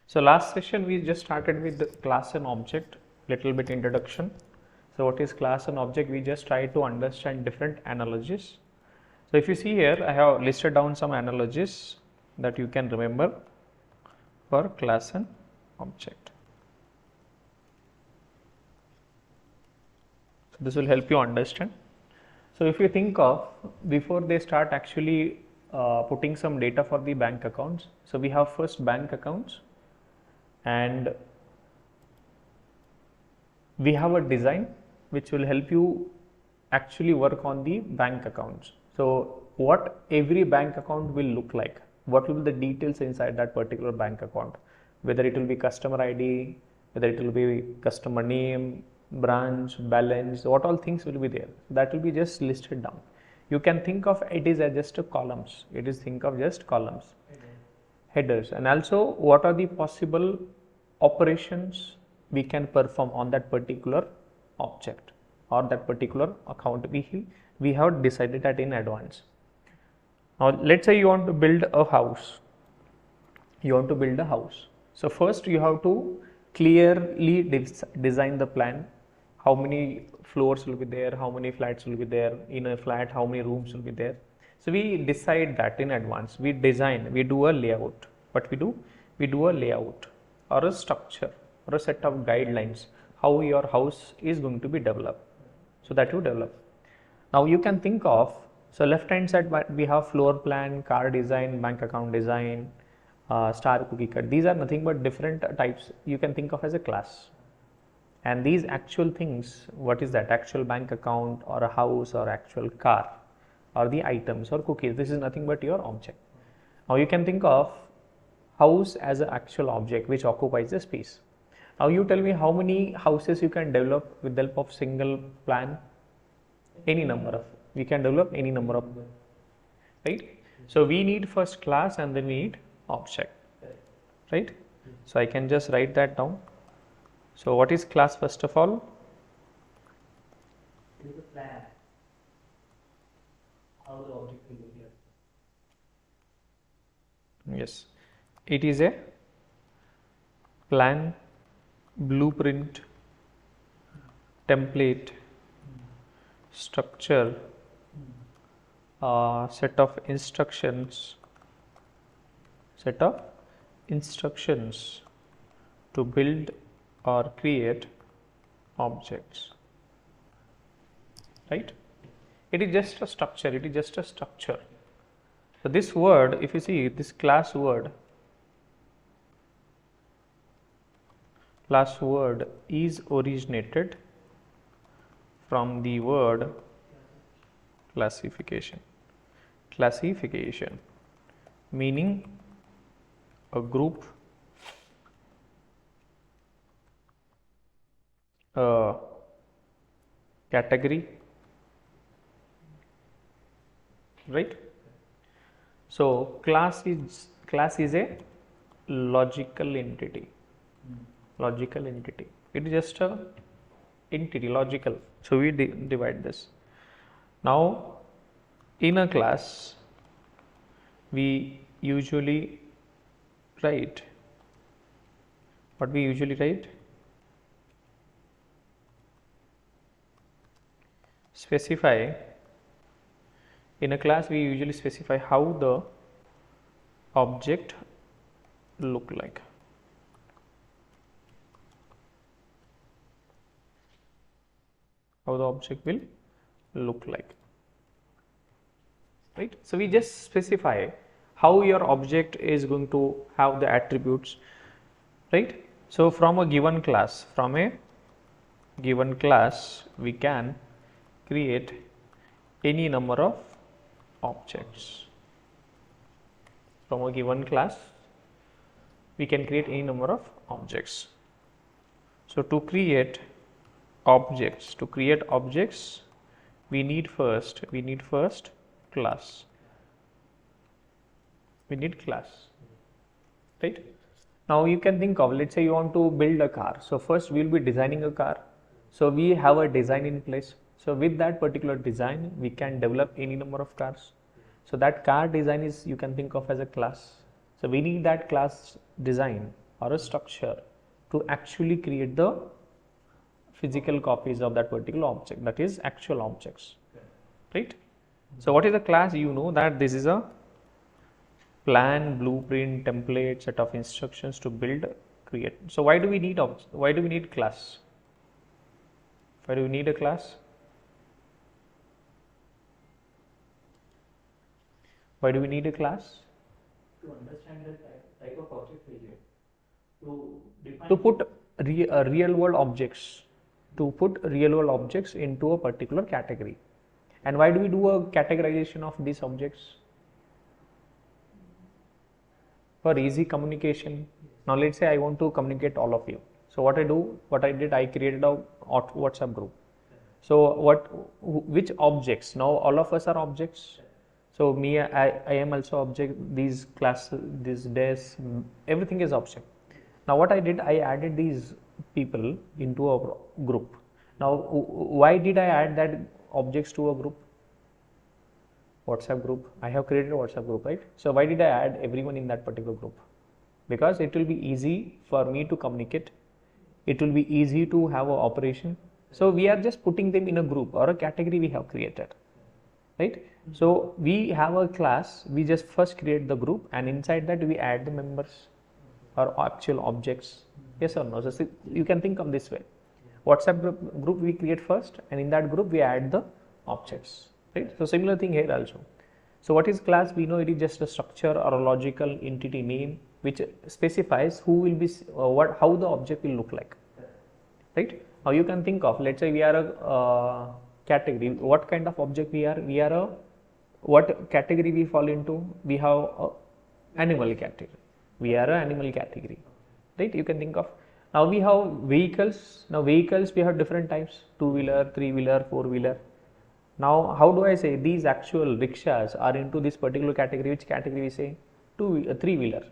So last session we just started with the class and object, little bit introduction. So what is class and object? We just try to understand different analogies. So if you see here, I have listed down some analogies that you can remember for class and object. So this will help you understand. So if you think of, before they start actually putting some data for the bank accounts, so we have first bank accounts, and we have a design which will help you actually work on the bank accounts. So what every bank account will look like, what will be the details inside that particular bank account, whether it will be customer ID, whether it will be customer name, branch, balance, what all things will be there, that will be just listed down. You can think of it is as just a columns, it is think of just columns, headers, and also what are the possible operations we can perform on that particular object or that particular account. We have decided that in advance. Now let's say you want to build a house. So first you have to clearly design the plan. How many floors will be there, how many flats will be there, in a flat how many rooms will be there. So we decide that in advance. We design, we do a layout. What we do? We do a layout or a structure or a set of guidelines how your house is going to be developed. So that you develop. Now you can think of, so left hand side we have floor plan, car design, bank account design, star cookie cut. These are nothing but different types you can think of as a class. And these actual things, what is that? Actual bank account or a house or actual car or the items or cookies, this is nothing but your object. Now you can think of house as an actual object which occupies the space. Now you tell me how many houses you can develop with the help of single plan. Any number of, we can develop any number of, right? So we need first class and then we need object, right? So I can just write that down. So what is class first of all? It is a plan. How the object will be here. Yes, it is a plan, blueprint, template, structure, set of instructions to build or create objects, right? It is just a structure, So this word, if you see this class word is originated from the word classification, meaning a group, a category, right? So class is a logical entity. It is just a entity, logical. So we divide this. Now in a class we usually write, what we usually write? Specify. In a class we usually specify how the object look like. How the object will look like, right? So we just specify how your object is going to have the attributes, right? So from a given class, we can create any number of objects. From a given class we can create any number of objects. So to create objects, we need first class. Right? Now you can think of, let's say you want to build a car. So first we will be designing a car. So we have a design in place. So with that particular design we can develop any number of cars. So that car design is, you can think of as a class. So we need that class design or a structure to actually create the physical copies of that particular object, that is actual objects, right? So what is a class? You know that this is a plan, blueprint, template, set of instructions to build, create. So why do we need why do we need class? Why do we need a class? Why do we need a class? To understand the type of object we get. To define. To put real world objects, to put real world objects into a particular category. And why do we do a categorization of these objects? For easy communication. Now let's say I want to communicate all of you. So what I did, I created a WhatsApp group. So which objects? Now all of us are objects. So I am also object. These classes, this desk, everything is object. Now what I did, I added these people into a group. Now why did I add that objects to a group? WhatsApp group. I have created a WhatsApp group, right? So why did I add everyone in that particular group? Because it will be easy for me to communicate. It will be easy to have an operation. So we are just putting them in a group or a category we have created, right? So we have a class. We just first create the group, and inside that we add the members or actual objects. Yes or no? So you can think of this way. WhatsApp group we create first, and in that group we add the objects, right? So similar thing here also. So what is class? We know it is just a structure or a logical entity name which specifies who will be how the object will look like, right? Now you can think of, let's say we are a category. What kind of object we are? We are a what category we fall into? We have a animal category. We are an animal category, right? You can think of. Now we have vehicles. Now vehicles we have different types: two-wheeler, three-wheeler, four-wheeler. Now how do I say these actual rickshaws are into this particular category? Which category we say? Three-wheeler.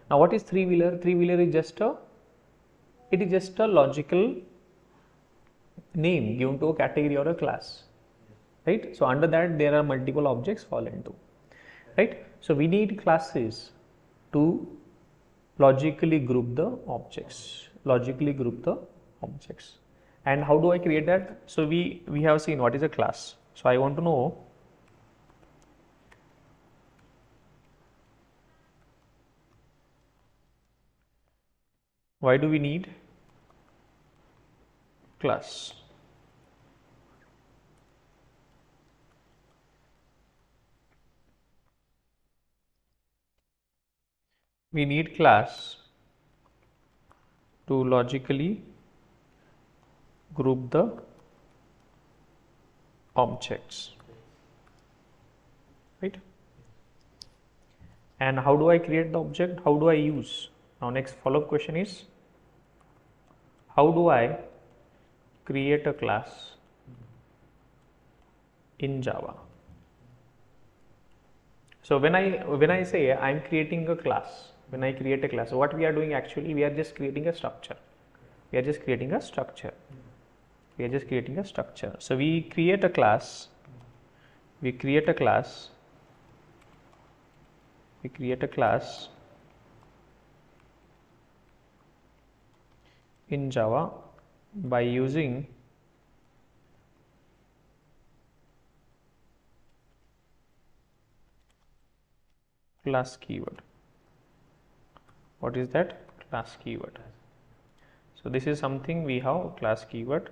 Now what is three-wheeler? Three-wheeler is just a logical name given to a category or a class, right? So under that there are multiple objects fall into, right? So we need classes to logically group the objects, And how do I create that? So we have seen what is a class. So I want to know why do we need class? We need class to logically group the objects, right? And how do I create the object? How do I use? Now next follow-up question is, how do I create a class in Java? So when I say I'm creating a class, when I create a class, what we are doing actually, we are just creating a structure. So we create a class. In Java by using class keyword. What is that? Class keyword. So this is something we have class keyword.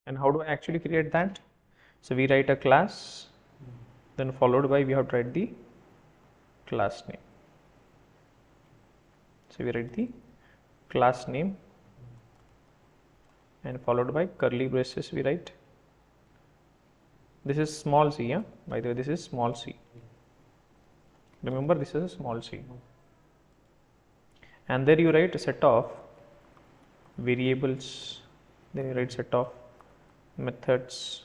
And how do I actually create that? So we write a class, then followed by we have to write the class name. So we write the class name and followed by curly braces we write. This is small c, yeah? By the way, this is small c. Remember, this is a small c. And there you write a set of variables, then you write set of methods,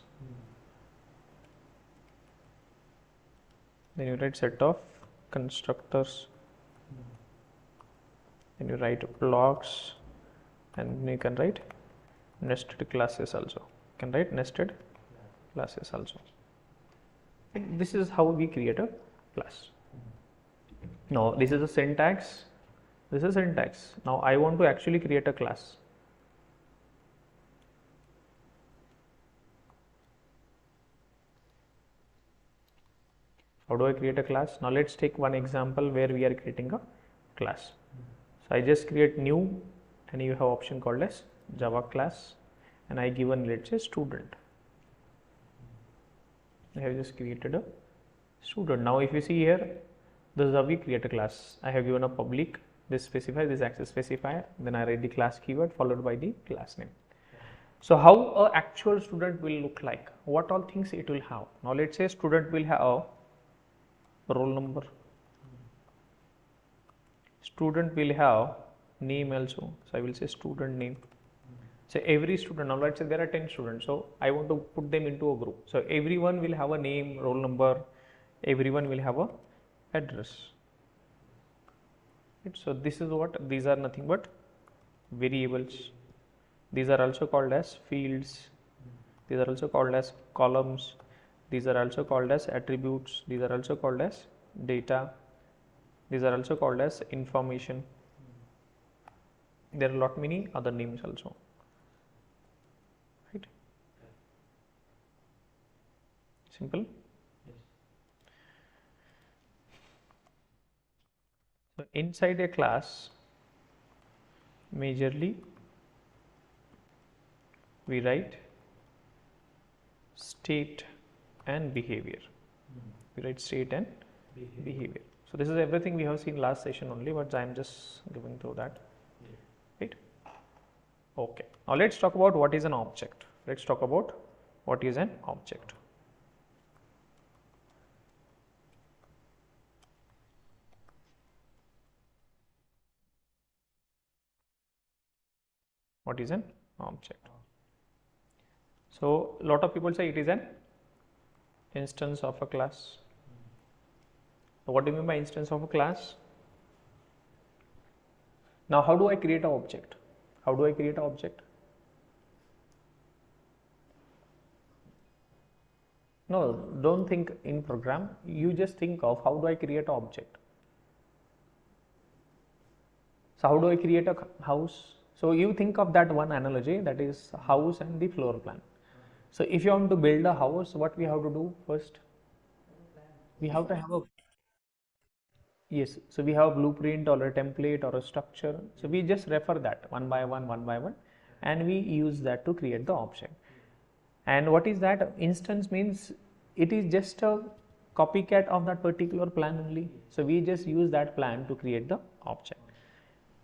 then you write set of constructors, and you write blocks, and you can write nested classes also. You can write nested classes also. This is how we create a class. Now this is a syntax. This is syntax. Now I want to actually create a class. How do I create a class? Now let's take one example where we are creating a class. So I just create new, and you have option called as Java class, and I given, let's say, student. I have just created a student. Now if you see here, this is how we create a class. I have given a public, this specifier, this access specifier, then I write the class keyword followed by the class name. So how a actual student will look like? What all things it will have? Now let's say student will have a roll number. Student will have name also. So I will say student name. So every student, now let's say there are 10 students. So I want to put them into a group. So everyone will have a name, roll number, everyone will have a address. Right? So this is what, these are nothing but variables. These are also called as fields. These are also called as columns. These are also called as attributes. These are also called as data. These are also called as information. There are a lot many other names also. Right? Simple. So inside a class, majorly we write state and behavior. We write state and behavior. So this is everything we have seen last session only, but I am just going through that. Right? Okay. Now let's talk about what is an object. Let's talk about what is an object. What is an object? So a lot of people say it is an instance of a class. So what do you mean by instance of a class? Now how do I create an object? How do I create an object? No, don't think in program. You just think of how do I create an object. So how do I create a house? So you think of that one analogy, that is house and the floor plan. So if you want to build a house, what we have to do first? We have to have a, yes, so we have a blueprint or a template or a structure. So we just refer that one by one, and we use that to create the object. And what is that? Instance means it is just a copycat of that particular plan only. So we just use that plan to create the object,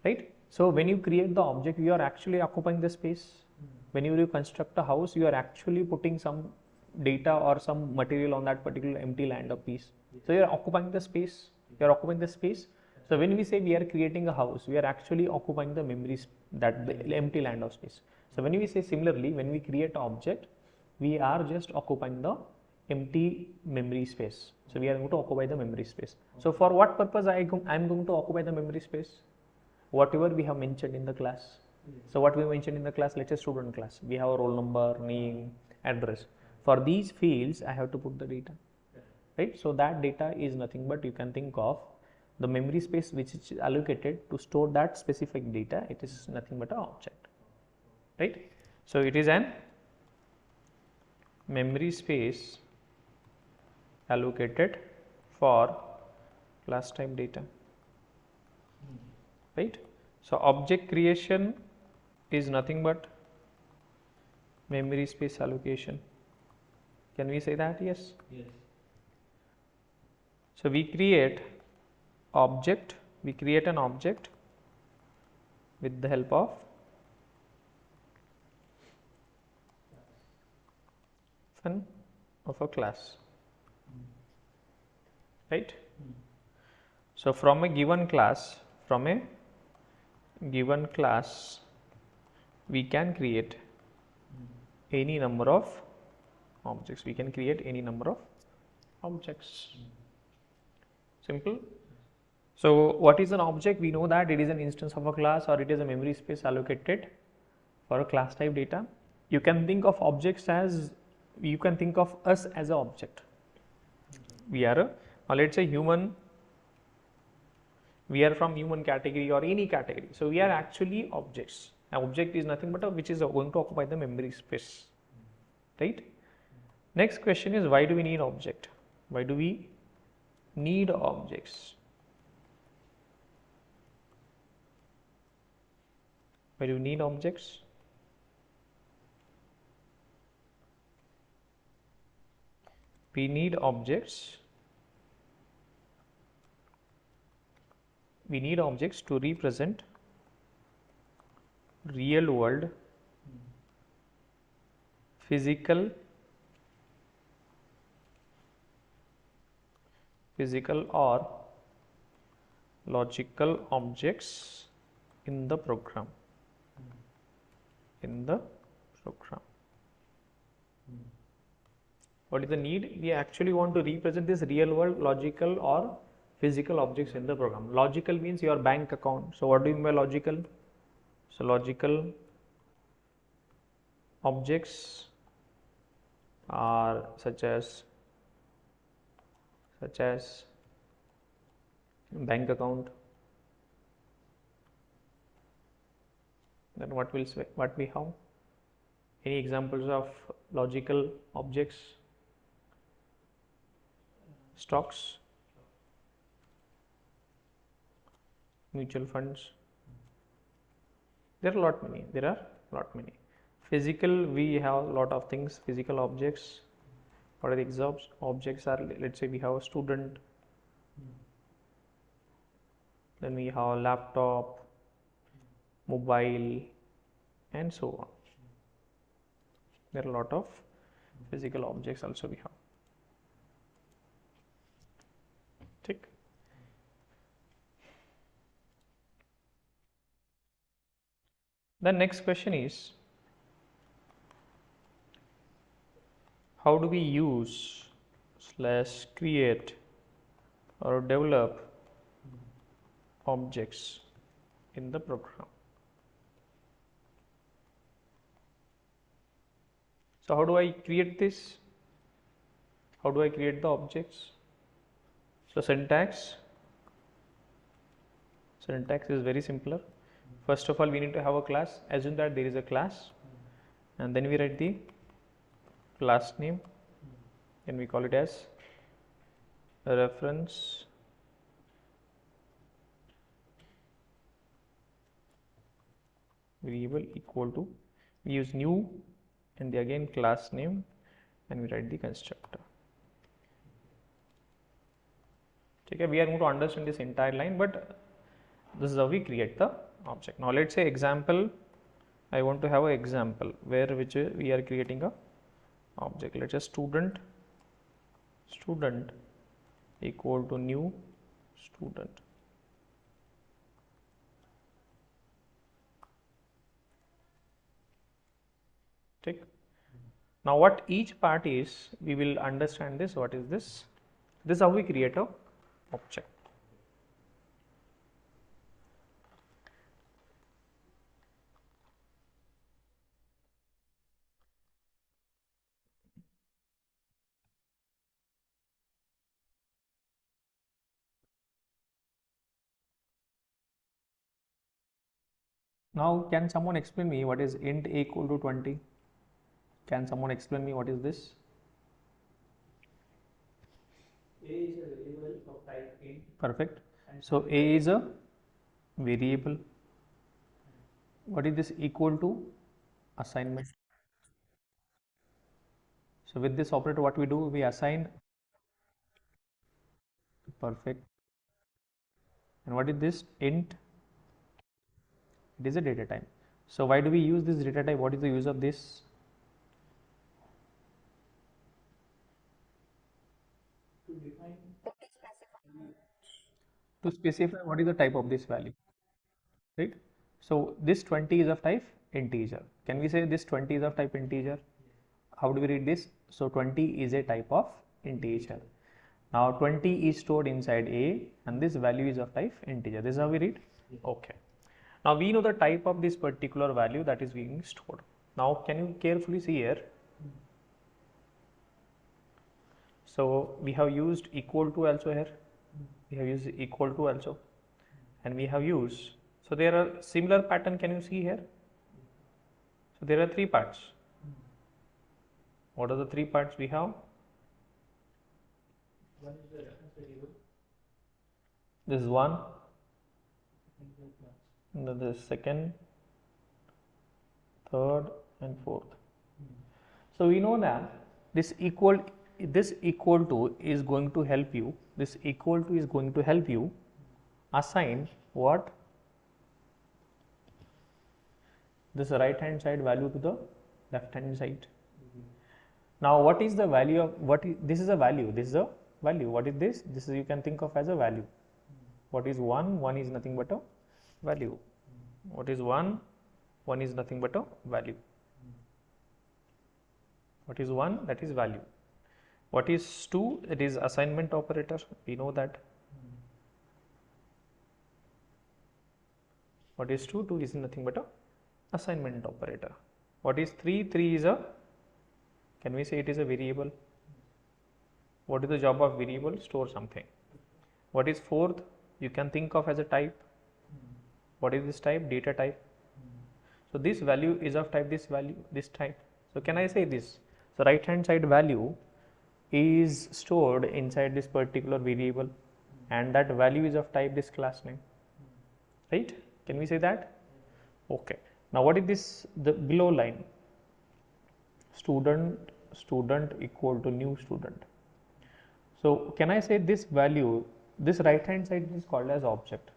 right? So when you create the object, you are actually occupying the space. When you construct a house, you are actually putting some data or some material on that particular empty land or piece. So you are occupying the space. You are occupying the space. So when we say we are creating a house, we are actually occupying the memories, that the empty land of space. So when we say similarly, when we create an object, we are just occupying the empty memory space. So we are going to occupy the memory space. So for what purpose I am going to occupy the memory space? Whatever we have mentioned in the class. So what we mentioned in the class, let's say student class, we have a roll number, name, address. For these fields, I have to put the data, right? So that data is nothing but, you can think of the memory space which is allocated to store that specific data. It is nothing but an object, right? So it is an memory space allocated for class type data, right? So object creation is nothing but memory space allocation. Can we say that? Yes. Yes. So we create object, we create an object with the help of a class, right? So from a given class, we can create any number of objects. We can create any number of objects. Simple. So what is an object? We know that it is an instance of a class or it is a memory space allocated for a class type data. You can think of objects as, you can think of us as an object. We are a, or let's say human, we are from human category or any category. So we are actually objects. An object is nothing but a, which is going to occupy the memory space, right? Next question is, why do we need object? Why do we need objects? Why do we need objects? We need objects. We need objects to represent real world physical or logical objects in the program. What is the need? We actually want to represent this real world logical or physical objects in the program. Logical means your bank account. So what do you mean by logical? So logical objects are such as bank account. Then what we have? Any examples of logical objects? Stocks, mutual funds. There are a lot many. Physical, we have a lot of things. Physical objects. What are the examples? Objects are, let's say we have a student, then we have a laptop, mobile, and so on. There are a lot of physical objects also we have. Tick. The next question is, how do we use / create or develop objects in the program? So how do I create this? How do I create the objects? So syntax is very simpler. First of all, we need to have a class. Assume that there is a class, and then we write the class name, and we call it as reference variable equal to, we use new and the again class name, and we write the constructor. Okay, we are going to understand this entire line, but this is how we create the object. Now let's say example, I want to have an example where we are creating a object. Let's say student equal to new student. Take. Now what each part is, we will understand this. What is this? This is how we create a object. Now can someone explain me what is int a equal to 20? Can someone explain me what is this? A is a variable of type int. Perfect. So a is a variable. What is this equal to? Assignment. So with this operator, what we do? We assign. Perfect. And what is this? Int. It is a data type. So why do we use this data type? What is the use of this? To define, To specify what is the type of this value, right? So this 20 is of type integer. Can we say this 20 is of type integer? How do we read this? So 20 is a type of integer. Now 20 is stored inside A and this value is of type integer. This is how we read? Okay. Now we know the type of this particular value that is being stored. Now can you carefully see here? So we have used equal to also here. We have used equal to also. And we have used, so there are similar pattern, can you see here? So there are three parts. What are the three parts we have? One is the reference variable. This is one, and then this second, third, and fourth. So we know that this equal to is going to help you. This equal to is going to help you assign what? This right hand side value to the left hand side. Now what is the value of this is a value, this is a value. What is this? This is, you can think of as a value. What is 1? 1 is nothing but a value. What is 1? 1 is nothing but a value. What is 1? That is value. What is 2? It is assignment operator. We know that. What is 2? 2 is nothing but a assignment operator. What is 3? 3 is a, can we say it is a variable? What is the job of variable? Store something. What is 4th? You can think of as a type. What is this type? Data type. So this value is of type, this value, this type. So can I say this? So right hand side value is stored inside this particular variable and that value is of type this class name. Right? Can we say that? Okay. Now what is this, the below line? Student equal to new student. So can I say this value, this right hand side is called as object.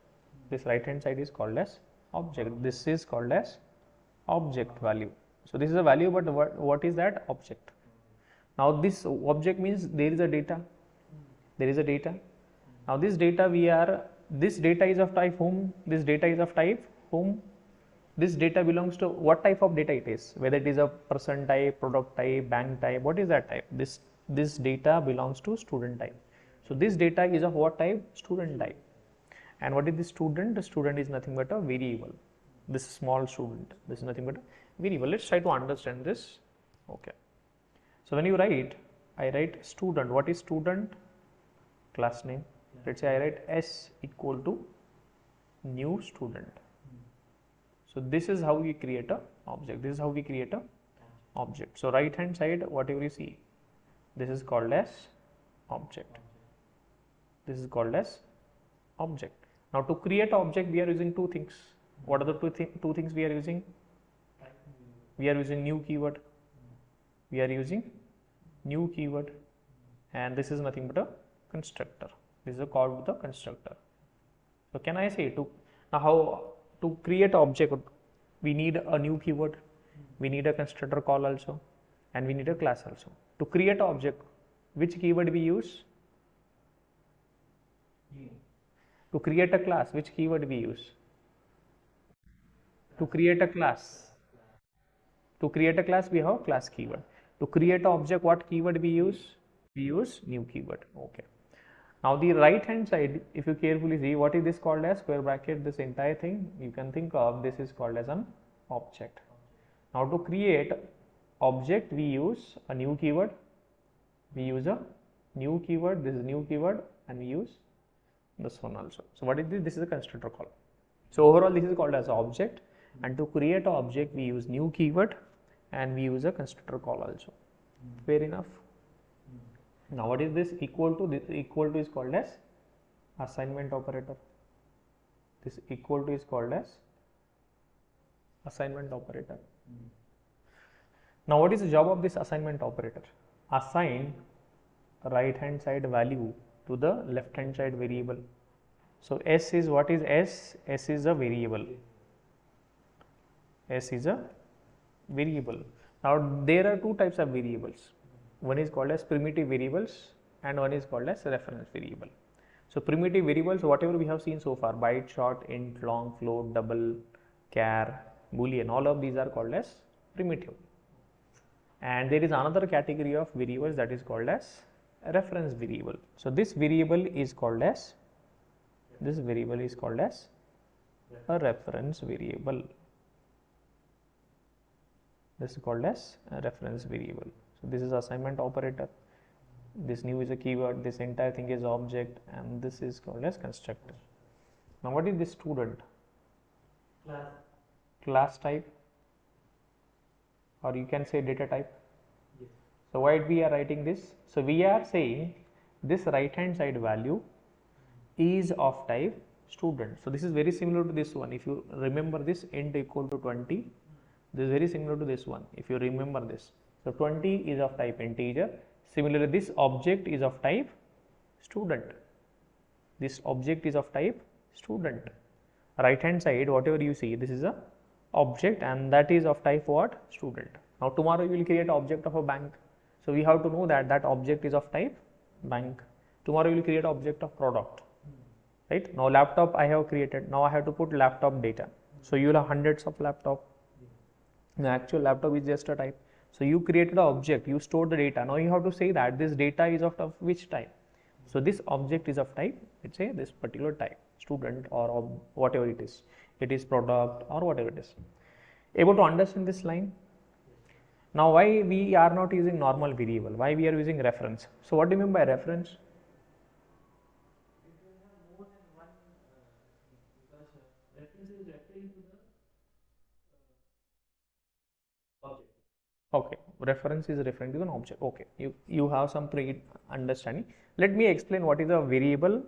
This right hand side is called as object. This is called as object value. So this is a value, but what is that? Object. Now this object means there is a data. There is a data. Now this data this data is of type whom? This data is of type whom? This data belongs to what type of data it is? Whether it is a person type, product type, bank type, what is that type? This data belongs to student type. So this data is of what type? Student type. And what is the student? The student is nothing but a variable. This small student, this is nothing but a variable. Let's try to understand this. Okay. So when you write, I write student. What is student? Class name. Let's say I write S equal to new student. So this is how we create a object. This is how we create a object. So right hand side, whatever you see, this is called as object. This is called as object. Now to create object, we are using two things. What are the two things we are using? We are using new keyword. We are using new keyword, and this is nothing but a constructor. This is a call with a constructor. So can I say to create object, we need a new keyword, we need a constructor call also, and we need a class also. To create object, which keyword we use? To create a class, which keyword we use? To create a class. To create a class, we have class keyword. To create an object, what keyword we use? We use new keyword. Okay. Now the right hand side, if you carefully see, what is this called as? Square bracket, this entire thing, you can think of this is called as an object. Now to create object, we use a new keyword. We use a new keyword, this is new keyword, and we use this one also. So what is this? This is a constructor call. So overall this is called as object, and to create an object, we use new keyword and we use a constructor call also. Fair enough? Now what is this equal to? This equal to is called as assignment operator. This equal to is called as assignment operator. Now what is the job of this assignment operator? Assign right hand side value to the left hand side variable. So S is, what is S? S is a variable. S is a variable. Now there are two types of variables. One is called as primitive variables and one is called as reference variable. So primitive variables, whatever we have seen so far, byte, short, int, long, float, double, char, boolean, all of these are called as primitive. And there is another category of variables that is called as a reference variable. So this variable is called as a reference variable. This is called as a reference variable. So this is assignment operator. This new is a keyword. This entire thing is object, and this is called as constructor. Now what is this student? Class type, or you can say data type. Yes. So why we are writing this? So we are saying this right hand side value is of type student. So this is very similar to this one. If you remember this int equal to 20, this is very similar to this one. If you remember this, so 20 is of type integer. Similarly, this object is of type student. This object is of type student. Right hand side, whatever you see, this is a object, and that is of type what? Student. Now tomorrow you will create object of a bank. So we have to know that that object is of type bank. Tomorrow you will create object of product. Right? Now laptop I have created. Now I have to put laptop data. So you will have hundreds of laptop. The actual laptop is just a type. So you created an object, you stored the data. Now you have to say that this data is of which type. So this object is of type, let's say this particular type, student or whatever it is product or whatever it is. Able to understand this line? Now why we are not using normal variable? Why we are using reference? So what do you mean by reference? It will have more than one because reference is referring to the object. Okay, reference is referring to an object. Okay, you have some pre-understanding. Let me explain what is a variable,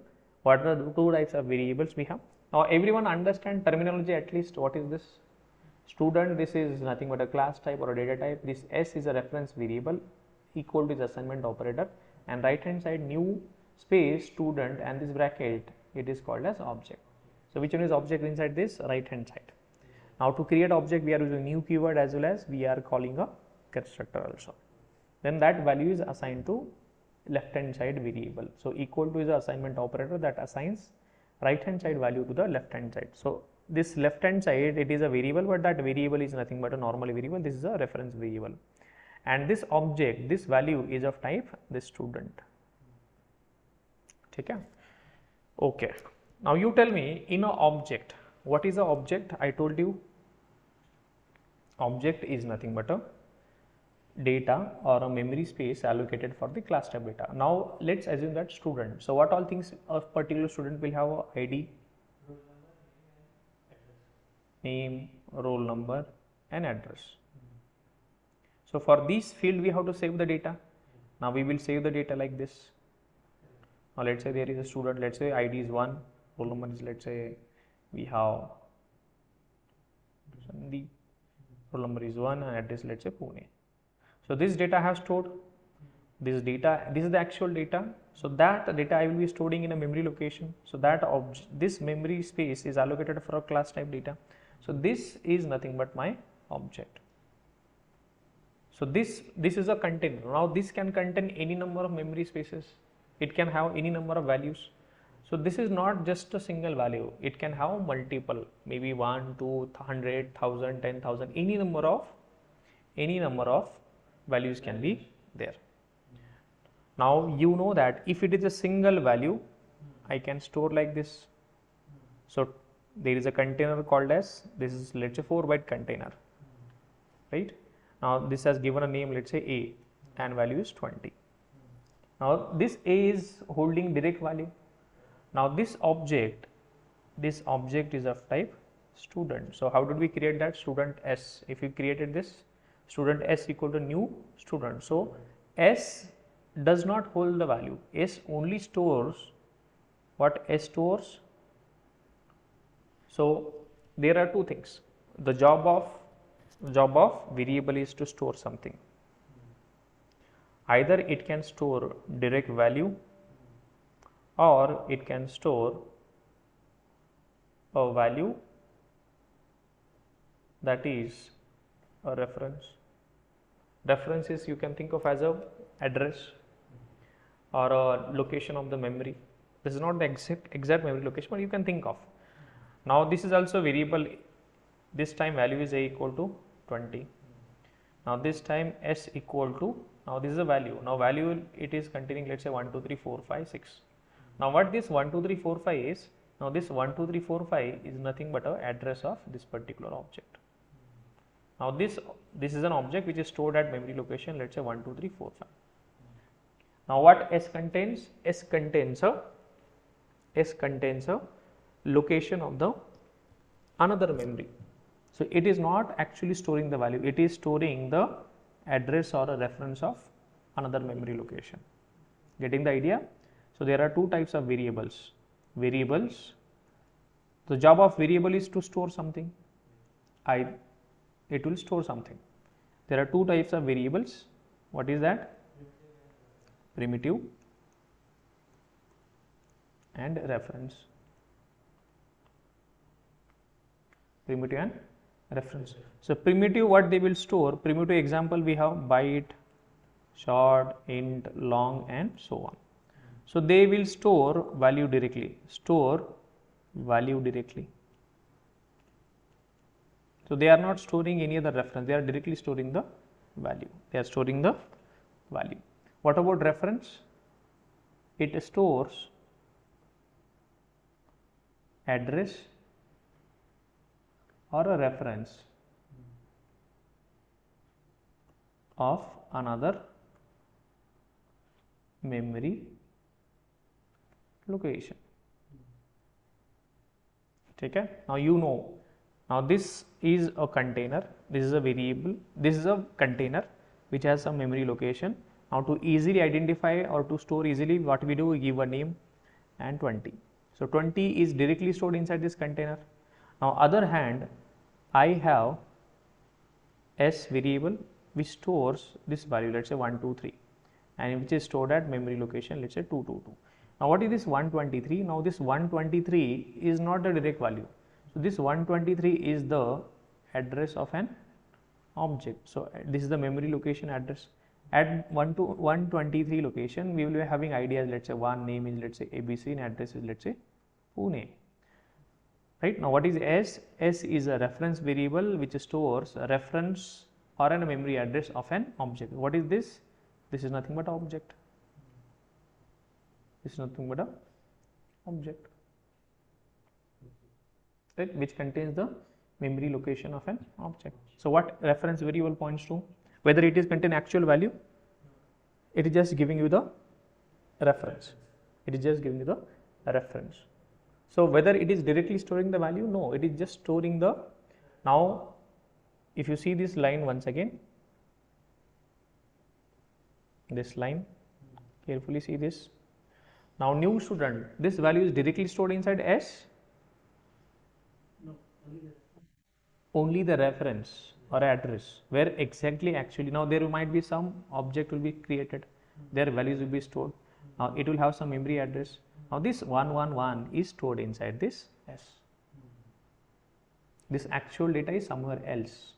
what are the two types of variables we have. Now everyone understand terminology at least. What is this? Student, this is nothing but a class type or a data type. This S is a reference variable equal to the assignment operator, and right hand side new space student and this bracket, it is called as object. So which one is object inside this? Right hand side. Now to create object we are using new keyword as well as we are calling a constructor also. Then that value is assigned to left hand side variable. So equal to is the assignment operator that assigns right hand side value to the left hand side. So this left hand side, it is a variable, but that variable is nothing but a normal variable. This is a reference variable, and this object, this value is of type this student. Okay. Okay. Now you tell me in an object, what is an object? I told you object is nothing but a data or a memory space allocated for the class type data. Now let's assume that student. So what all things a particular student will have a ID, name, roll number and address. So for this field we have to save the data. Now we will save the data like this. Now let's say there is a student, let's say ID is 1, roll number is, let's say we have the roll number is 1 and address, let's say Pune. So this data I have stored, this data, this is the actual data. So that data I will be storing in a memory location. So that this memory space is allocated for a class type data. So this is nothing but my object. So this is a container. Now this can contain any number of memory spaces. It can have any number of values. So this is not just a single value. It can have multiple, maybe 1, 2, 100, 1000, 10,000, any number of values can be there. Now you know that if it is a single value, I can store like this. So there is a container called as, this is let's say 4-byte container, right? Now this has given a name, let's say A, and value is 20. Now this A is holding direct value. Now this object is of type student. So how did we create that? Student S. If we created this student S equal to new student. So S does not hold the value. S only stores what S stores. So there are two things. The job of variable is to store something. Either it can store direct value or it can store a value that is a reference. Reference is, you can think of as a address or a location of the memory. This is not the exact memory location, but you can think of. Now this is also variable. This time value is A equal to 20. Now this time S equal to Now this is a value. Now value it is containing, let's say 1, 2, 3, 4, 5, 6. Now what this 1, 2, 3, 4, 5 is? Now this 1, 2, 3, 4, 5 is nothing but a address of this particular object. Now this is an object which is stored at memory location, let's say 1, 2, 3, 4, 5. Now what S contains? S contains a location of the another memory. So it is not actually storing the value, it is storing the address or a reference of another memory location. Getting the idea? So there are two types of variables. The job of variable is to store something. It will store something. There are two types of variables. What is that? Primitive and reference. Primitive and reference. So primitive, what they will store? Primitive example we have byte, short, int, long, and so on. So they will store value directly. So they are not storing any other reference. They are directly storing the value. What about reference? It stores address or a reference of another memory location. Okay? Now you know. Now this is a container, this is a variable, this is a container which has some memory location. Now to easily identify or to store easily, what we do, we give a name and 20. So 20 is directly stored inside this container. Now other hand, I have S variable which stores this value, let's say 1, 2, 3, and which is stored at memory location, let's say 2, 2, 2. Now what is this 123? Now this 123 is not the direct value. So this 123 is the address of an object. So this is the memory location address. At 1 to 123 location, we will be having ideas. Let's say one name is, let's say ABC, and address is, let's say Pune. Right? Now what is S? S is a reference variable which stores a reference or a memory address of an object. What is this? This is nothing but an object. Right? Which contains the memory location of an object. So what reference variable points to? Whether it is contain actual value, it is just giving you the reference. So whether it is directly storing the value, no, it is just storing the. Now if you see this line once again, this line, carefully see this. Now new student, this value is directly stored inside S. No, Only the reference or address where exactly actually. Now there might be some object will be created, their values will be stored. Now it will have some memory address. Now this 111 is stored inside this S. This actual data is somewhere else.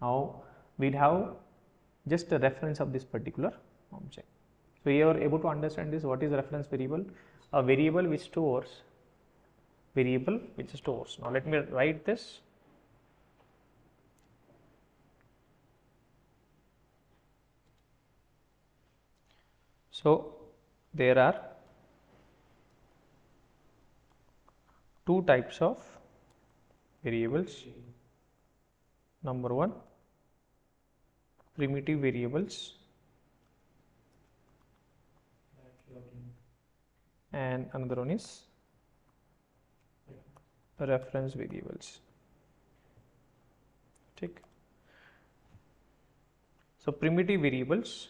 Now we'll have just a reference of this particular object. So you are able to understand this. What is reference variable? A variable which stores. Now let me write this. So there are two types of variables. Number one, primitive variables, and another one is reference variables. Take. So primitive variables,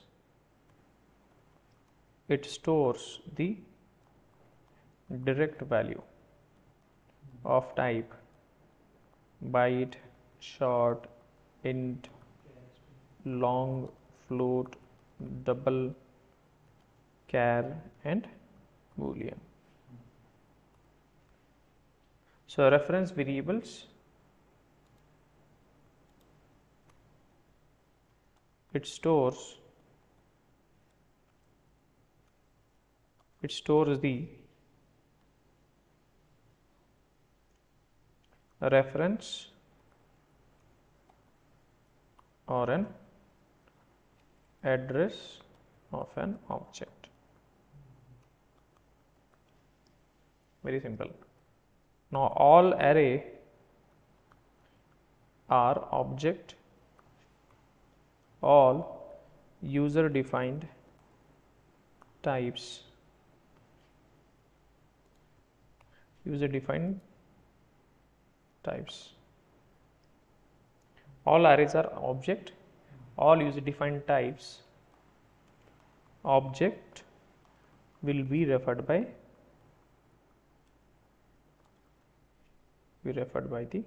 it stores the direct value of type byte, short, int, long, float, double, char, and boolean. So reference variables, it stores the reference or an address of an object. Very simple. Now all array are object, all user defined types, all arrays are object, all user defined types, object will be referred by the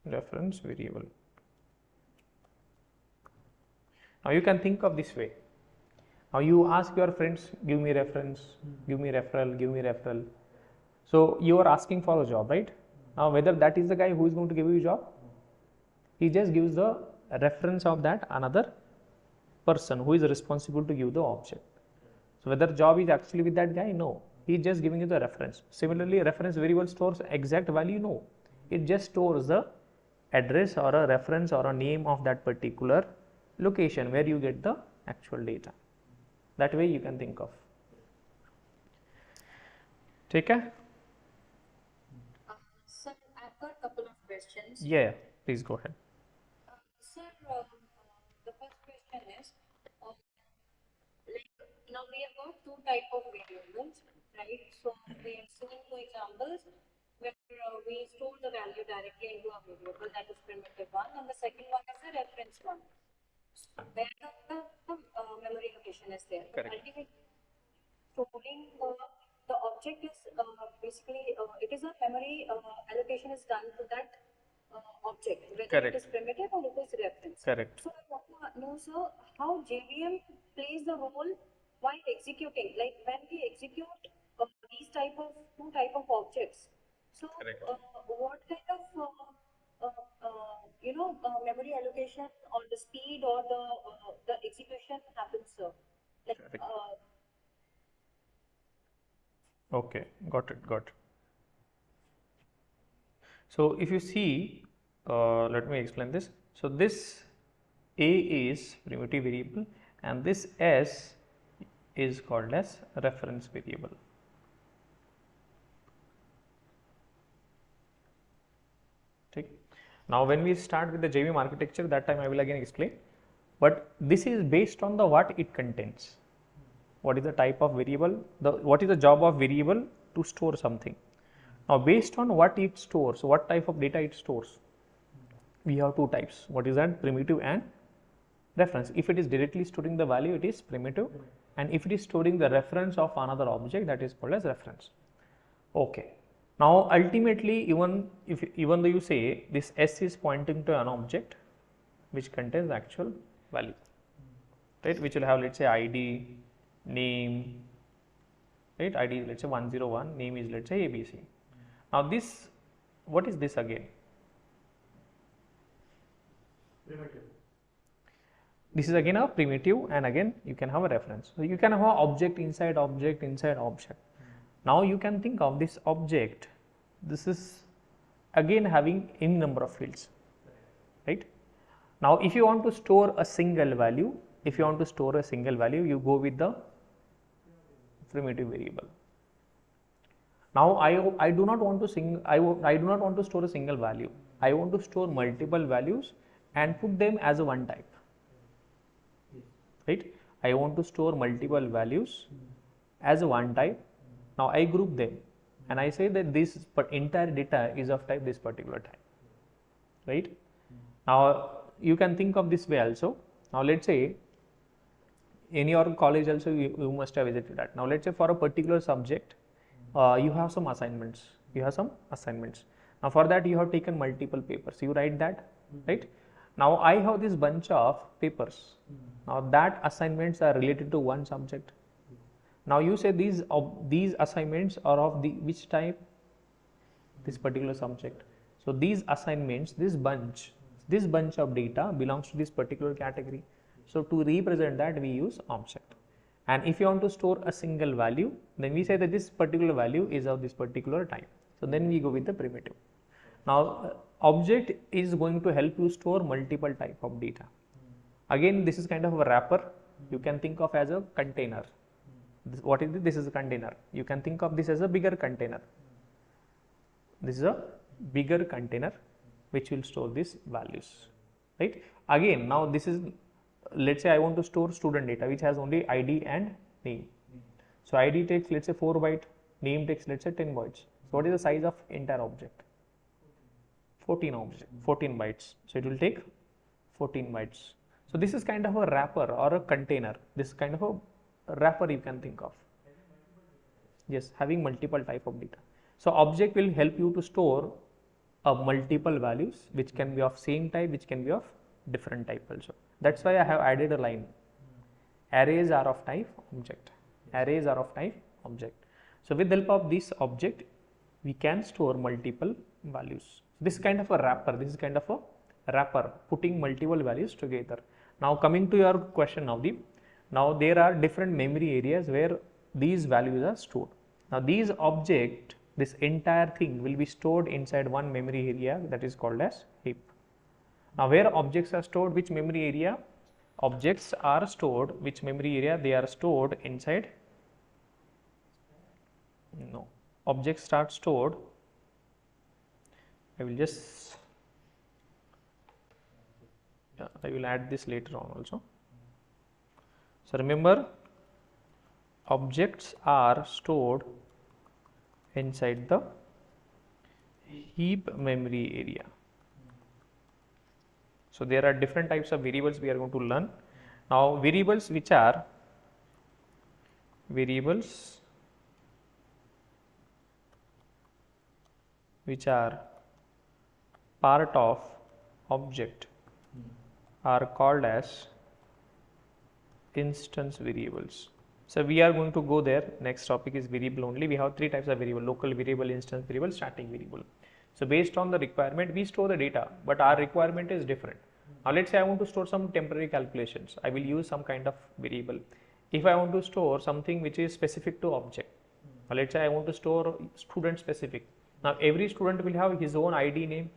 reference variable. Now you can think of this way. Now you ask your friends, give me reference, give me referral. So you are asking for a job, right? Now whether that is the guy who is going to give you a job, he just gives the reference of that another person who is responsible to give the object. So whether job is actually with that guy, no. He is just giving you the reference. Similarly, reference variable stores exact value, no. It just stores the address or a reference or a name of that particular location where you get the actual data. That way you can think of. Take care. Sir, I've got a couple of questions. Yeah, please go ahead. Sir, the first question is, now we have got two type of variables, right? So we have seen two examples where we store the value directly into a variable, that is primitive one, and the second one is the reference one, where the memory location is there. Correct. But ultimately, storing the object is basically it is a memory allocation is done to that object, whether Correct. it is primitive or it is reference. Correct. So I want to know, sir, how JVM plays the role while executing. Like when we execute these two type of objects. So Correct. what kind of memory allocation or the speed or the execution happens, sir? Like, Correct. Okay, got it. So if you see, let me explain this. So this A is primitive variable and this S is called as reference variable. Okay. Now when we start with the JVM architecture, that time I will again explain, but this is based on the what it contains. What is the type of variable, what is the job of variable to store something. Now based on what it stores, what type of data it stores, we have two types. What is that? Primitive and reference. If it is directly storing the value, it is primitive, and if it is storing the reference of another object, that is called as reference. Okay. Now ultimately, even though you say this S is pointing to an object which contains the actual value, right, which will have, let's say, ID, name, right, ID is, let's say, 101, name is, let's say, ABC. Now this, what is this again? Primitive. This is again a primitive, and again you can have a reference. So you can have an object inside object inside object. Now you can think of this object, this is again having n number of fields, right? Now if you want to store a single value, you go with the primitive variable. Now I do not want to store a single value. I want to store multiple values and put them as a one type, right? I want to store multiple values as a one type. Now I group them and I say that this entire data is of type this particular type, right? Now you can think of this way also. Now let's say in your college also you must have visited that. Now let's say for a particular subject you have some assignments. Now for that you have taken multiple papers. You write that, right? Now I have this bunch of papers. Now that assignments are related to one subject. Now you say these assignments are of which type? This particular subject. So these assignments, this bunch of data belongs to this particular category. So to represent that, we use object. And if you want to store a single value, then we say that this particular value is of this particular type. So then we go with the primitive. Now object is going to help you store multiple type of data. Again, this is kind of a wrapper. You can think of as a container. What is this? This is a container. You can think of this as a bigger container. This is a bigger container which will store these values, right? Again, now this is, let's say I want to store student data which has only ID and name. So ID takes, let's say 4 bytes, name takes, let's say 10 bytes. So what is the size of entire object? 14 bytes. So it will take 14 bytes. So this is kind of a wrapper or a container. This is kind of a wrapper you can think of. Yes, having multiple type of data. So object will help you to store multiple values which can be of same type, which can be of different type also. That's why I have added a line. Arrays are of type object. Arrays are of type object. So with the help of this object, we can store multiple values. This is kind of a wrapper. This is kind of a wrapper, putting multiple values together. Now coming to your question, Navdeep. Now there are different memory areas where these values are stored. Now these object, this entire thing will be stored inside one memory area that is called as heap. Now where objects are stored, which memory area? Objects are stored, which memory area? They are stored inside. No, objects are stored. I will just, I will add this later on also. So remember, objects are stored inside the heap memory area. So there are different types of variables we are going to learn. Now variables which are part of object are called as instance variables. So we are going to go there. Next topic is variable only. We have 3 types of variable: local variable, instance variable, static variable. So based on the requirement, we store the data, but our requirement is different. Now let's say I want to store some temporary calculations. I will use some kind of variable. If I want to store something which is specific to object, now let's say I want to store student specific. Now every student will have his own ID name,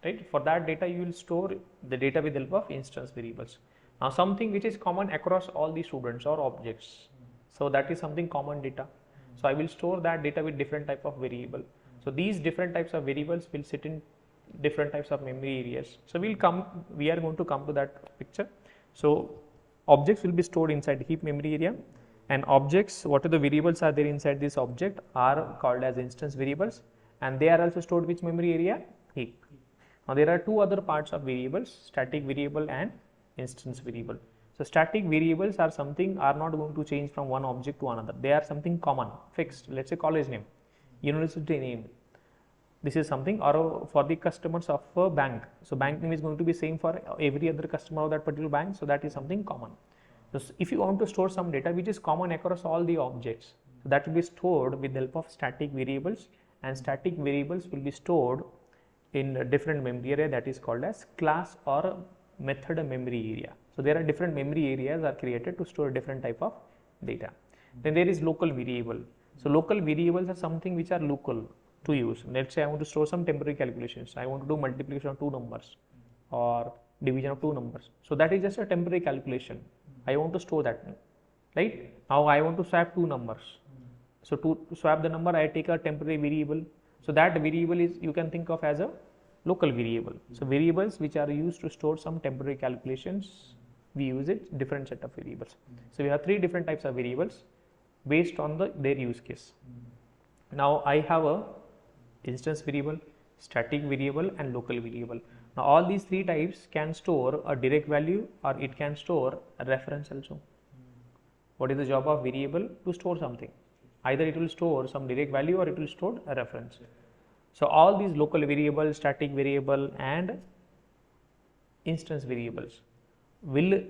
right? For that data, you will store the data with the help of instance variables. Now something which is common across all the students or objects. So that is something common data. So I will store that data with different type of variable. So these different types of variables will sit in different types of memory areas. So we are going to come to that picture. So objects will be stored inside heap memory area, and objects, what are the variables are there inside this object, are called as instance variables, and they are also stored which memory area? Heap. Now there are 2 other parts of variables: static variable and instance variable. So static variables are not going to change from one object to another. They are something common, fixed. Let's say college name, university name. This is something, or for the customers of a bank. So bank name is going to be same for every other customer of that particular bank. So that is something common. So if you want to store some data which is common across all the objects, so that will be stored with the help of static variables, and static variables will be stored in a different memory area that is called as class or method memory area. So there are different memory areas are created to store different type of data. Then there is local variable. So local variables are something which are local to use. Let's say I want to store some temporary calculations. I want to do multiplication of 2 numbers or division of 2 numbers. So that is just a temporary calculation. I want to store that, right? Now I want to swap 2 numbers. So to swap the number, I take a temporary variable. So that variable is, you can think of as a local variable. So variables which are used to store some temporary calculations, we use it different set of variables. So we have 3 different types of variables based on their use case. Now I have a instance variable, static variable, and local variable. Now all these 3 types can store a direct value, or it can store a reference also. What is the job of variable? To store something. Either it will store some direct value or it will store a reference. So all these local variables, static variable, and instance variables will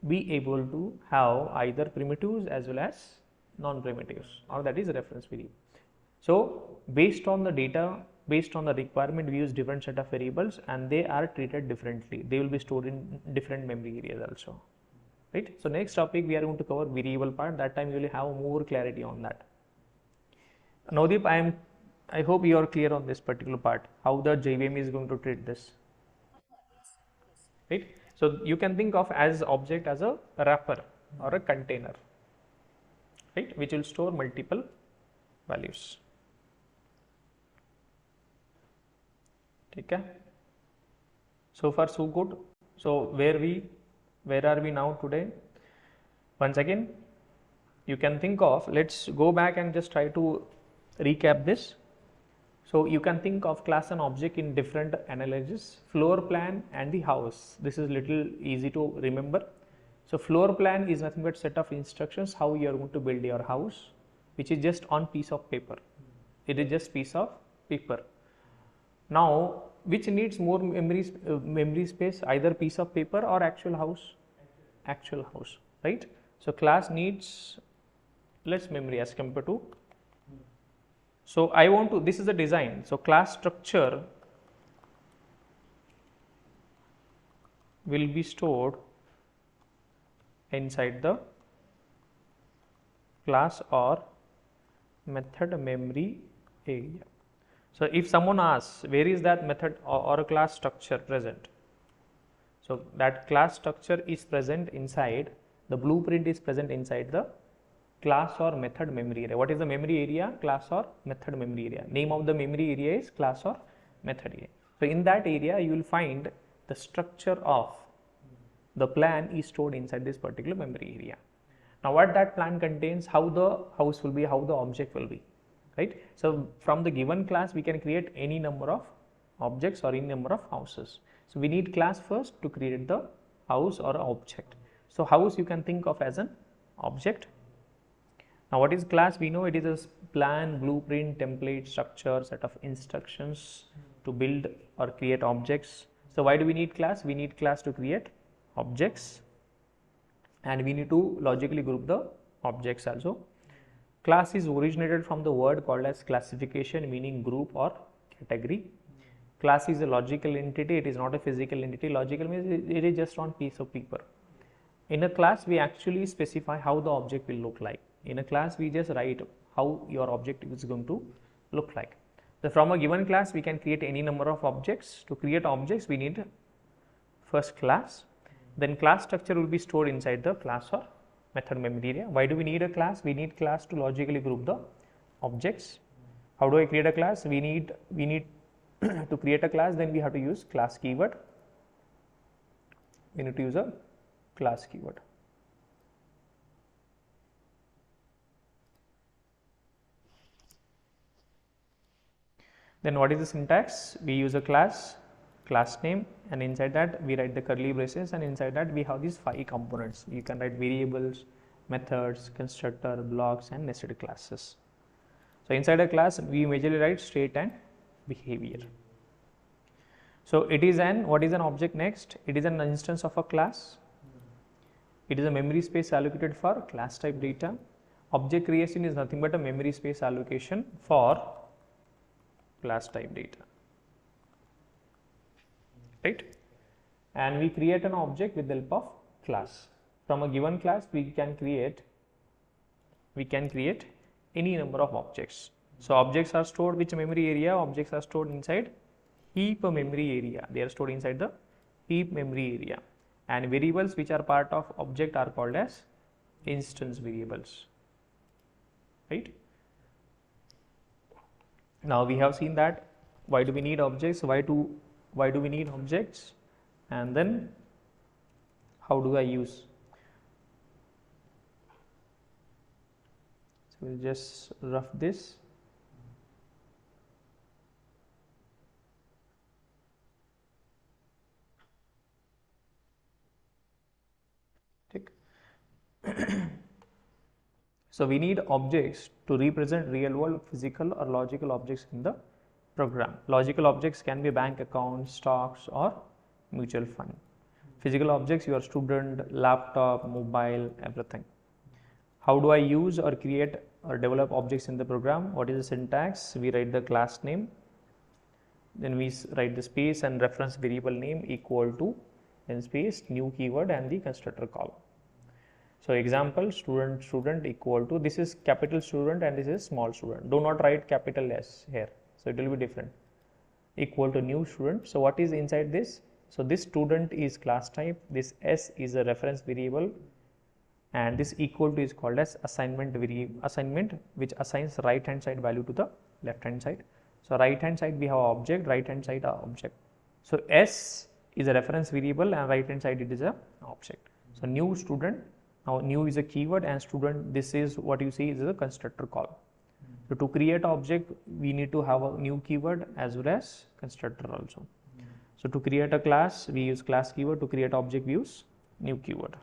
be able to have either primitives as well as non-primitives, or that is a reference variable. So based on the data, based on the requirement, we use different set of variables, and they are treated differently. They will be stored in different memory areas also, right? So next topic we are going to cover variable part. That time you will have more clarity on that. Navdeep, I am I hope you are clear on this particular part, how the JVM is going to treat this, right? So you can think of as object as a wrapper or a container, right, which will store multiple values. Okay. So far so good. So where are we now today? Once again, you can think of, let's go back and just try to recap this. So you can think of class and object in different analogies, floor plan and the house. This is little easy to remember. So floor plan is nothing but set of instructions how you are going to build your house, which is just on piece of paper. It is just piece of paper. Now, which needs more memory space, either piece of paper or actual house? Actual house, right? So class needs less memory as compared to. So I want to, this is the design. So class structure will be stored inside the class or method memory area. So if someone asks, where is that method or a class structure present? So that class structure is present inside, the blueprint is present inside the class or method memory area. What is the memory area? Class or method memory area. Name of the memory area is class or method area. So in that area you will find the structure of the plan is stored inside this particular memory area. Now what that plan contains, how the house will be, how the object will be, right? So from the given class we can create any number of objects or any number of houses. So we need class first to create the house or object. So house you can think of as an object. Now what is class? We know it is a plan, blueprint, template, structure, set of instructions to build or create objects. So why do we need class? We need class to create objects, and we need to logically group the objects also. Class is originated from the word called as classification, meaning group or category. Class is a logical entity, it is not a physical entity. Logical means it is just on piece of paper. In a class we actually specify how the object will look like. In a class we just write how your object is going to look like. So from a given class we can create any number of objects. To create objects we need first class, then class structure will be stored inside the class or method memory area. Why do we need a class? We need class to logically group the objects. How do I create a class? We need to create a class, then we have to use class keyword. We need to use a class keyword. Then what is the syntax? We use a class name, and inside that we write the curly braces, and inside that we have these 5 components. You can write variables, methods, constructor, blocks, and nested classes. So inside a class we majorly write state and behavior. So it is what is an object next? It is an instance of a class. It is a memory space allocated for class type data. Object creation is nothing but a memory space allocation for class type data, right? And we create an object with the help of class. From a given class we can create any number of objects. So objects are stored which memory area? Objects are stored inside heap memory area. They are stored inside the heap memory area, and variables which are part of object are called as instance variables, right? Now we have seen that why do we need objects, why do we need objects, and then how do I use. So we'll just rough this. So we need objects to represent real world physical or logical objects in the program. Logical objects can be bank accounts, stocks, or mutual fund. Physical objects, your student, laptop, mobile, everything. How do I use or create or develop objects in the program? What is the syntax? We write the class name, then we write the space and reference variable name equal to, then space, new keyword, and the constructor call. So example, student equal to, this is capital student and this is small student. Do not write capital S here. So it will be different. Equal to new student. So what is inside this? So this student is class type. This S is a reference variable, and this equal to is called as assignment which assigns right hand side value to the left hand side. So right hand side we have object, right hand side object. So S is a reference variable and right hand side it is a object. So new student, now new is a keyword and student, this is what you see is a constructor call. So to create object we need to have a new keyword as well as constructor also. So to create a class we use class keyword, to create object we use new keyword.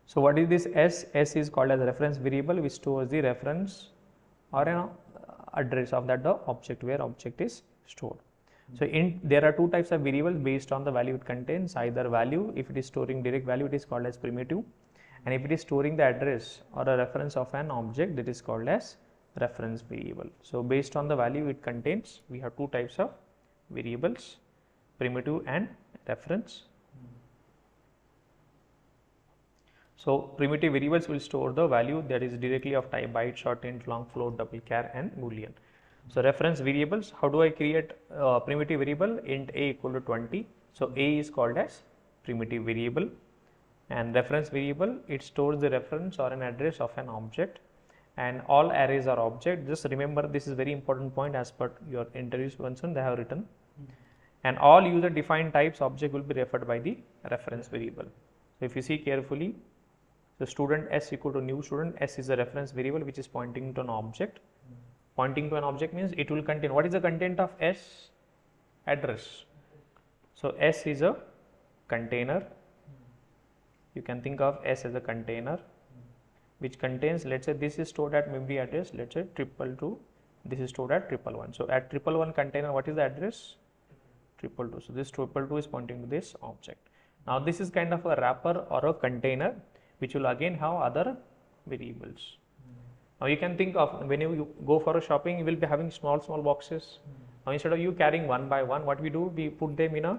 So what is this S? S is called as a reference variable which stores the reference or an address of that the object where object is stored. So there are two types of variables based on the value it contains. Either value, if it is storing direct value it is called as primitive, and if it is storing the address or a reference of an object that is called as reference variable. So based on the value it contains we have two types of variables, primitive and reference. So primitive variables will store the value that is directly of type byte, short, int, long, float, double char and boolean. So reference variables, how do I create primitive variable? Int a equal to 20. So a is called as primitive variable, and reference variable, it stores the reference or an address of an object, and all arrays are object. Just remember, this is very important point as per your interviews concern they have written. And all user defined types object will be referred by the reference variable. So if you see carefully, the student S equal to new student, S is a reference variable which is pointing to an object. Pointing to an object means it will contain, what is the content of S? Address. So S is a container. You can think of S as a container which contains, let's say this is stored at memory address, let's say 222, this is stored at 111. So at 111 container, what is the address? 222. So this 222 is pointing to this object. Now this is kind of a wrapper or a container which will again have other variables. Now you can think of when you go for a shopping, you will be having small boxes. Now instead of you carrying one by one, what we do, we put them in a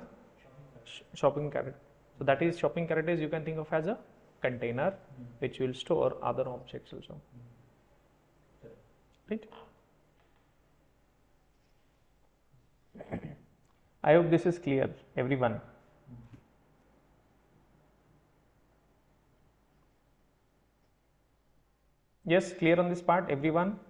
shopping cart. So that is shopping cart is, you can think of as a container which will store other objects also. Right? I hope this is clear, everyone. Yes, clear on this part, everyone?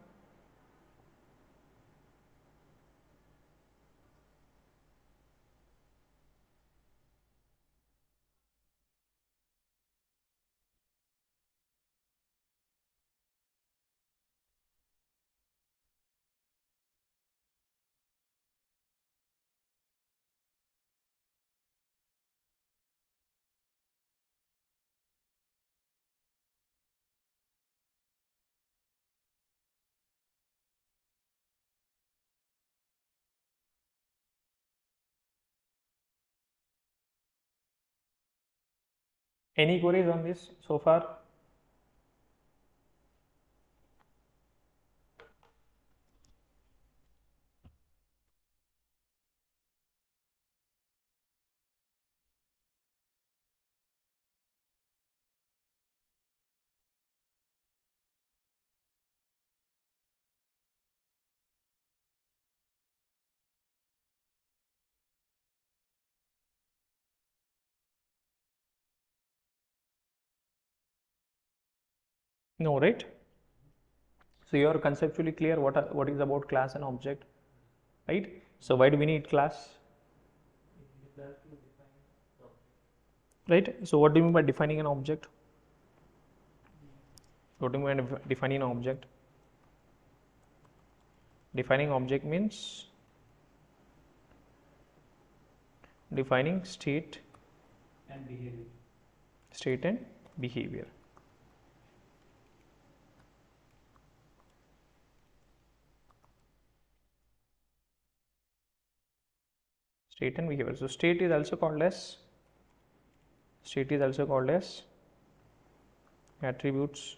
Any queries on this so far? No, right? So you are conceptually clear what is about class and object, right? So why do we need class? Right? So what do you mean by defining an object? What do you mean by defining an object? Defining object means defining state and behavior. State and behavior. State and behavior. So state is also called as attributes.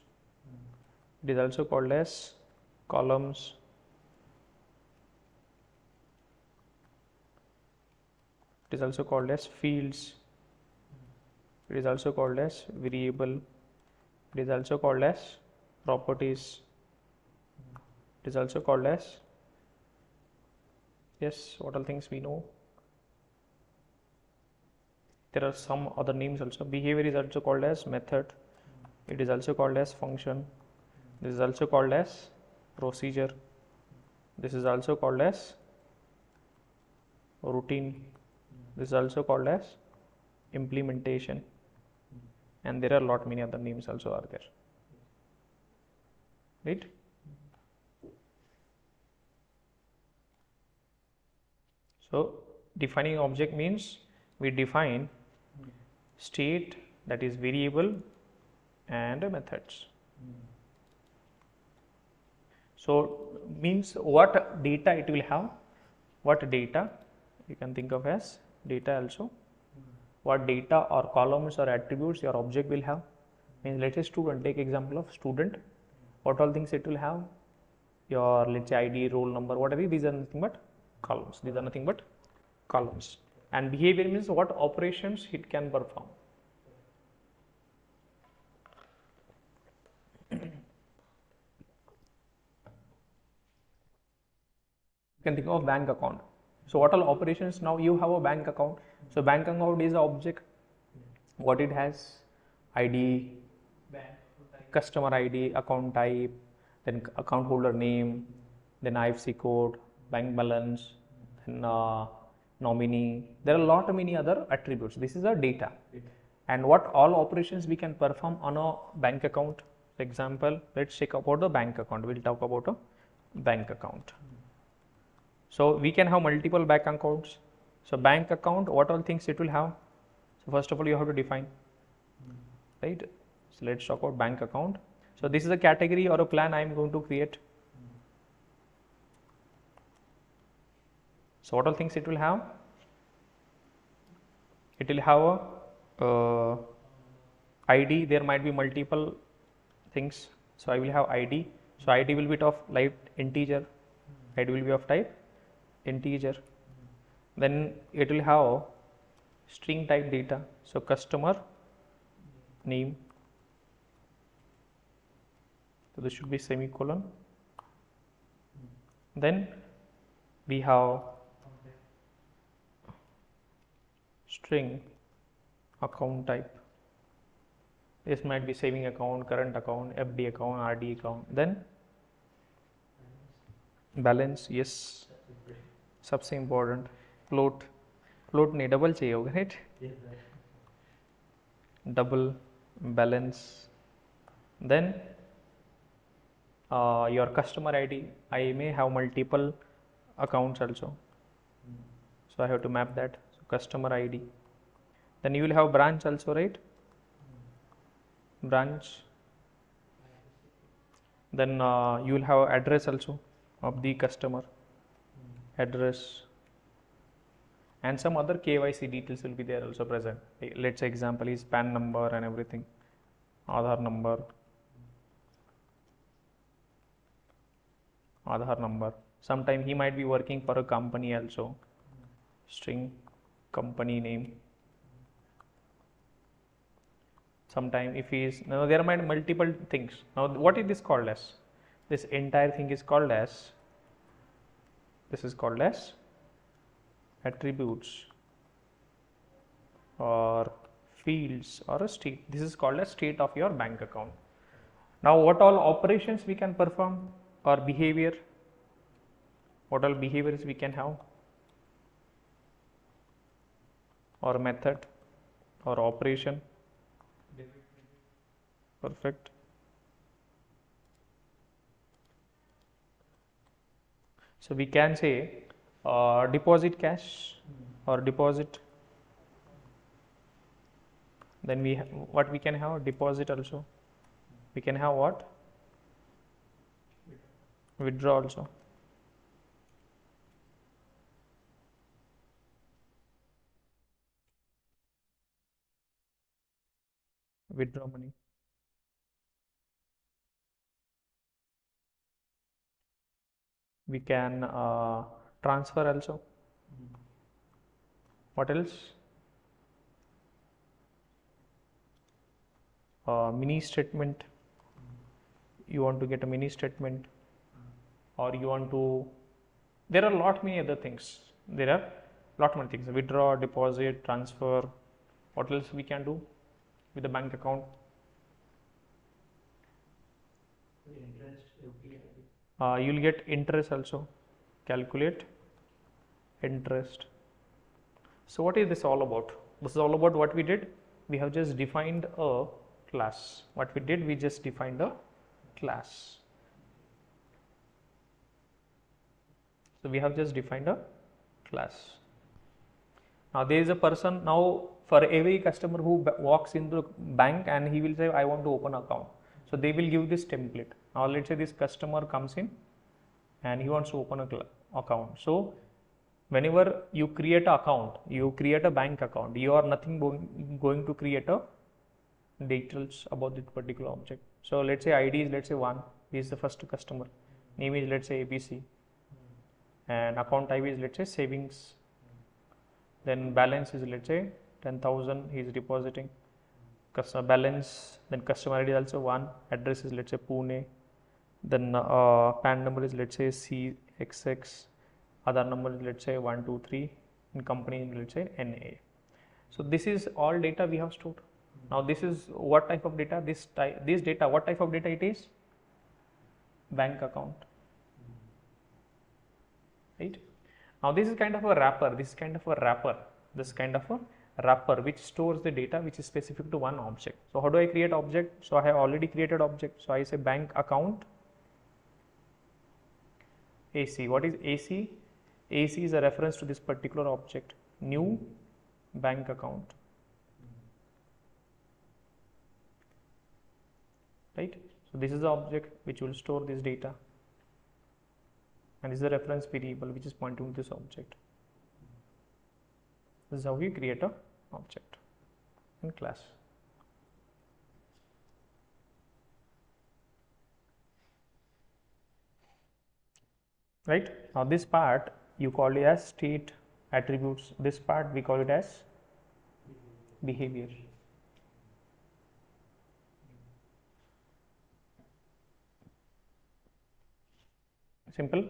It is also called as columns. It is also called as fields. it is also called as variable, it is also called as properties, it is also called as, yes, what all things we know. There are some other names also. Behavior is also called as method, it is also called as function, this is also called as procedure, this is also called as routine, this is also called as implementation, and there are a lot many other names also are there, right? So defining object means we define state, that is variable, and methods. So means what data it will have, what data you can think of as data also, what data or columns or attributes your object will have. Means let's say student, take example of student, what all things it will have, your let's say ID, roll number, whatever, these are nothing but columns, these are nothing but columns. And behavior means what operations it can perform. You can think of bank account. So what all operations, now you have a bank account. So bank account is the object, what it has, ID, customer ID, account type, then account holder name, then IFSC code, bank balance, then nominee. There are a lot of many other attributes. This is a data. And what all operations we can perform on a bank account. For example, let's check about the bank account. We'll talk about a bank account. So we can have multiple bank accounts. So bank account, what all things it will have? So first of all, you have to define, right? So let's talk about bank account. So this is a category or a plan I am going to create. So what all things it will have? It will have a ID. There might be multiple things. So I will have ID. So ID will be of type integer. ID will be of type integer. Then it will have string type data. So customer name. So this should be semicolon. Then we have string account type. This might be saving account, current account, FD account, RD account. Then balance, yes, सबसे important, float, float नहीं double चाहिए होगा, right? Double, balance. Then your customer ID, I may have multiple accounts also, so I have to map that. So customer ID. Then you will have branch also, right? Branch. Then you will have address also of the customer, address, and some other KYC details will be there also present. Let's say example is PAN number and everything, Aadhaar number, Aadhaar number. Sometime he might be working for a company also, string company name. Sometime if he is, now there might be multiple things. Now what is this called as? This entire thing is called as, this is called as attributes or fields or a state. This is called as state of your bank account. Now what all operations we can perform or behavior, what all behaviors we can have, or method or operation. Perfect. So we can say deposit cash or deposit. Then we what we can have, deposit also. We can have what? Withdraw also. Withdraw money. We can transfer also. What else? mini statement, you want to get a mini statement, or you want to, there are a lot many other things. There are lot many things, withdraw, deposit, transfer. What else we can do with the bank account? Interest, FD, You'll get interest also, calculate interest. So what is this all about? This is all about what we did. We have just defined a class. What we did, we just defined a class. So we have just defined a class. Now there is a person, now for every customer who walks into the bank and he will say, I want to open account. So they will give this template. Now let's say this customer comes in and he wants to open a account. So whenever you create an account, you create a bank account, you are nothing going to create a details about that particular object. So let's say ID is, let's say 1, he is the first customer, name is, let's say ABC, and account type is, let's say savings, then balance is, let's say 10,000 he is depositing, customer balance, then customer ID is also 1, address is, let's say Pune, then PAN number is, let's say CXX, other number is, let's say 123, and company is, let's say NA. So this is all data we have stored. Now this is what type of data? This data, what type of data it is? Bank account. Right? Now this is kind of a wrapper. This is kind of a wrapper. This is kind of a wrapper which stores the data which is specific to one object. So how do I create object? So I have already created object. So I say bank account AC. What is AC? AC is a reference to this particular object. New bank account. Right? So this is the object which will store this data, and this is the reference variable which is pointing to this object. This is how we create a object in class. Right? Now this part you call it as state attributes. This part we call it as behavior. Simple.